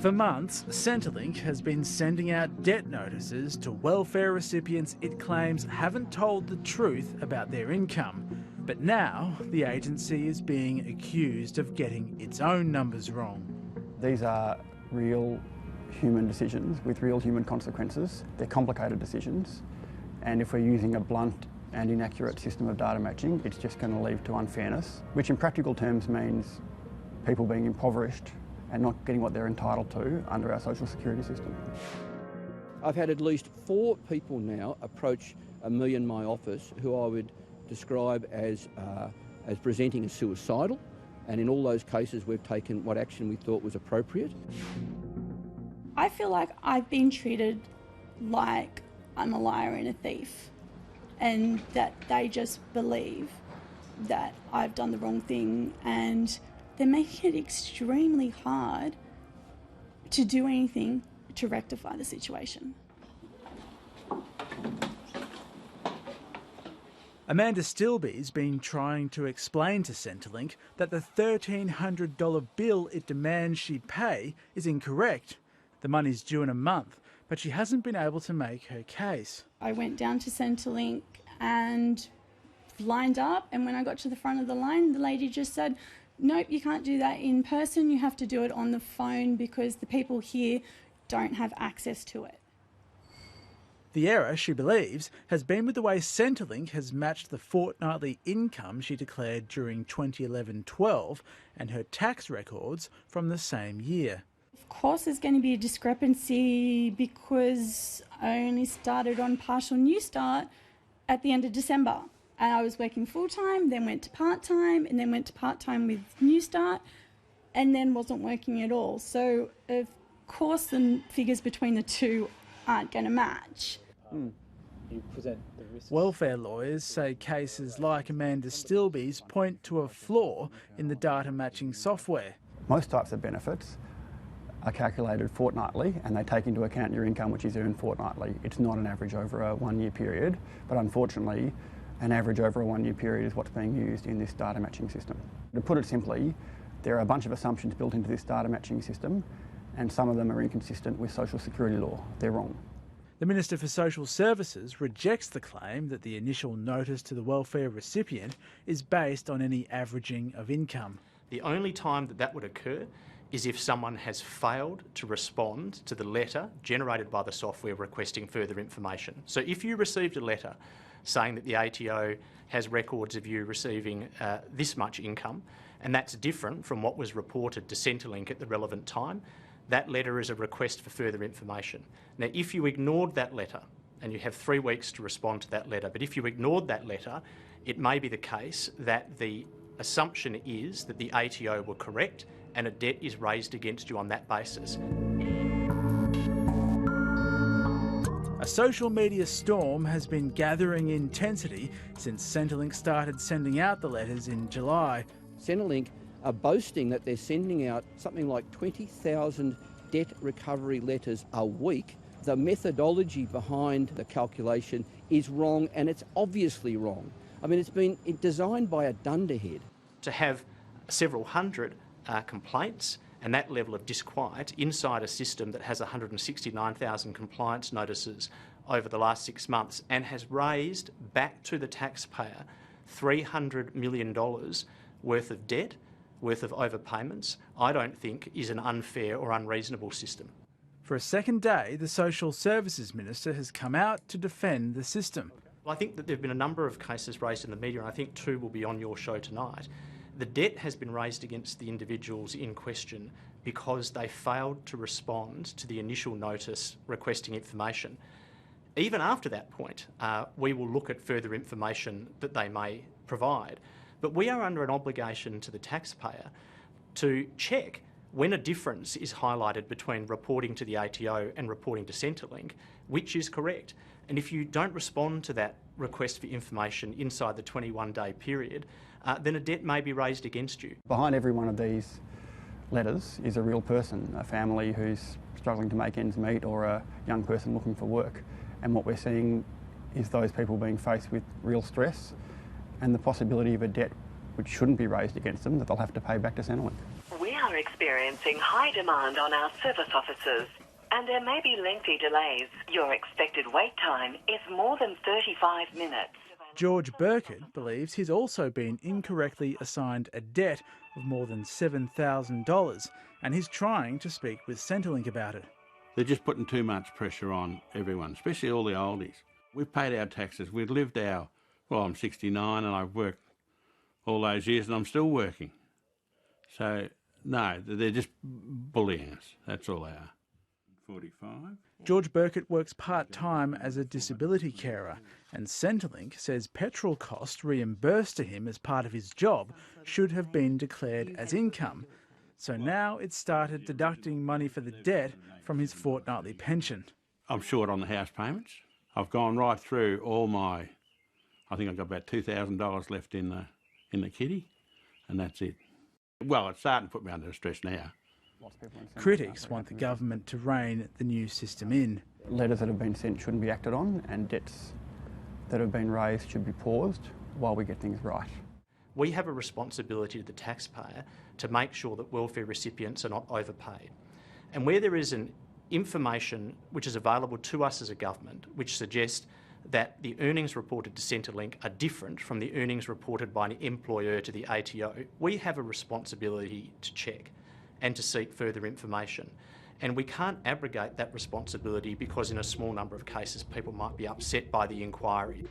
For months, Centrelink has been sending out debt notices to welfare recipients it claims haven't told the truth about their income. But now, the agency is being accused of getting its own numbers wrong. These are real human decisions with real human consequences. They're complicated decisions, and if we're using a blunt and inaccurate system of data matching, it's just going to lead to unfairness, which in practical terms means people being impoverished and not getting what they're entitled to under our social security system. I've had at least 4 people now approach me in my office who I would describe as presenting as suicidal, and in all those cases we've taken what action we thought was appropriate. I feel like I've been treated like I'm a liar and a thief, and that they just believe that I've done the wrong thing, and they're making it extremely hard to do anything to rectify the situation. Amanda Stilby's been trying to explain to Centrelink that the $1,300 bill it demands she pay is incorrect. The money's due in a month, but she hasn't been able to make her case. I went down to Centrelink and lined up, and when I got to the front of the line, the lady just said, "Nope, you can't do that in person, you have to do it on the phone because the people here don't have access to it." The error, she believes, has been with the way Centrelink has matched the fortnightly income she declared during 2011-12 and her tax records from the same year. Of course there's going to be a discrepancy because I only started on partial New Start at the end of December. And I was working full-time, then went to part-time, and then went to part-time with New Start, and then wasn't working at all. So, of course, the figures between the two aren't going to match. You present the risk. Welfare lawyers say cases like Amanda Stilby's point to a flaw in the data matching software. Most types of benefits are calculated fortnightly, and they take into account your income, which is earned fortnightly. It's not an average over a 1-year period, but unfortunately, an average over a 1-year period is what's being used in this data matching system. To put it simply, there are a bunch of assumptions built into this data matching system, and some of them are inconsistent with social security law. They're wrong. The Minister for Social Services rejects the claim that the initial notice to the welfare recipient is based on any averaging of income. The only time that would occur is if someone has failed to respond to the letter generated by the software requesting further information. So if you received a letter saying that the ATO has records of you receiving this much income, and that's different from what was reported to Centrelink at the relevant time, that letter is a request for further information. Now, if you ignored that letter, and you have 3 weeks to respond to that letter, but if you ignored that letter, it may be the case that the assumption is that the ATO were correct and a debt is raised against you on that basis. A social media storm has been gathering intensity since Centrelink started sending out the letters in July. Centrelink are boasting that they're sending out something like 20,000 debt recovery letters a week. The methodology behind the calculation is wrong, and it's obviously wrong. I mean, it's been designed by a dunderhead. To have several hundred complaints and that level of disquiet inside a system that has 169,000 compliance notices over the last 6 months and has raised back to the taxpayer $300 million worth of debt, worth of overpayments, I don't think is an unfair or unreasonable system. For a second day, the Social Services Minister has come out to defend the system. Well, I think that there have been a number of cases raised in the media, and I think 2 will be on your show tonight. The debt has been raised against the individuals in question because they failed to respond to the initial notice requesting information. Even after that point, we will look at further information that they may provide. But we are under an obligation to the taxpayer to check when a difference is highlighted between reporting to the ATO and reporting to Centrelink, which is correct. And if you don't respond to that request for information inside the 21-day period, then a debt may be raised against you. Behind every one of these letters is a real person, a family who's struggling to make ends meet, or a young person looking for work. And what we're seeing is those people being faced with real stress and the possibility of a debt which shouldn't be raised against them that they'll have to pay back to Centrelink. We're are experiencing high demand on our service officers, and there may be lengthy delays. Your expected wait time is more than 35 minutes. George Burkett believes he's also been incorrectly assigned a debt of more than $7,000, and he's trying to speak with Centrelink about it. They're just putting too much pressure on everyone, especially all the oldies. We've paid our taxes, we've lived our... Well, I'm 69 and I've worked all those years and I'm still working. So, no, they're just bullying us. That's all they are. 45. George Burkett works part-time as a disability carer, and Centrelink says petrol costs reimbursed to him as part of his job should have been declared as income. So now it's started deducting money for the debt from his fortnightly pension. I'm short on the house payments. I've gone right through all my... I think I've got about $2,000 left in the kitty, and that's it. Well, it's starting to put me under stress now. Critics want the government to rein the new system in. Letters that have been sent shouldn't be acted on, and debts that have been raised should be paused while we get things right. We have a responsibility to the taxpayer to make sure that welfare recipients are not overpaid. And where there is an information which is available to us as a government which suggests that the earnings reported to Centrelink are different from the earnings reported by an employer to the ATO, we have a responsibility to check and to seek further information. And we can't abrogate that responsibility because in a small number of cases people might be upset by the inquiry.